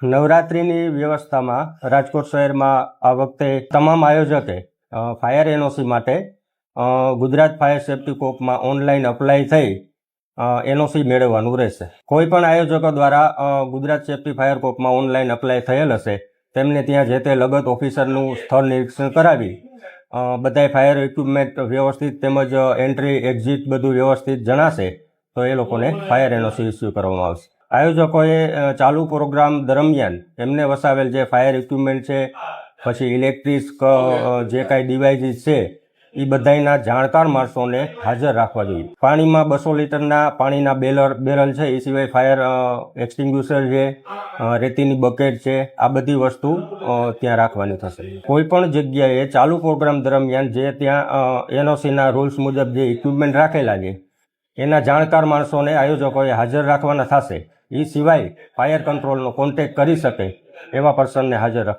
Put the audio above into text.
નવરાત્રિની વ્યવસ્થામાં રાજકોટ શહેરમાં આ વખતે તમામ આયોજકે ફાયર એનઓસી માટે ગુજરાત ફાયર સેફ્ટી કોર્પમાં ઓનલાઈન અપ્લાય થઈ એનઓસી મેળવવાનું રહેશે. કોઈ પણ આયોજકો દ્વારા ગુજરાત સેફ્ટી ફાયર કોર્પમાં ઓનલાઈન અપ્લાય થયેલ હશે તેમને ત્યાં જે તે લગત ઓફિસરનું સ્થળ નિરીક્ષણ કરાવી બધાય ફાયર ઇક્વિપમેન્ટ વ્યવસ્થિત તેમજ એન્ટ્રી એક્ઝિટ બધું વ્યવસ્થિત જણાશે તો એ લોકોને ફાયર એનઓસી ઇસ્યુ કરવામાં આવશે. આયોજકોએ ચાલુ પ્રોગ્રામ દરમિયાન એમને વસાવેલ જે ફાયર ઇક્વિપમેન્ટ છે, પછી ઇલેક્ટ્રિક જે કાંઈ ડિવાઇસીસ છે એ બધાના જાણકાર માણસોને હાજર રાખવા જોઈએ. પાણીમાં 200 લીટરના પાણીના બેરલ છે, એ સિવાય ફાયર એક્સટિંગ્યુશર છે, રેતીની બકેટ છે, આ બધી વસ્તુ ત્યાં રાખવાની થશે. કોઈ પણ જગ્યાએ ચાલુ પ્રોગ્રામ દરમિયાન જે ત્યાં એનઓસીના રૂલ્સ મુજબ જે ઇક્વિપમેન્ટ રાખેલા છે એના જાણકાર માણસોને આયોજકોએ હાજર રાખવાના થશે. એ સિવાય ફાયર કંટ્રોલનો કોન્ટેક્ટ કરી શકે એવા પર્સનને હાજર રાખવા.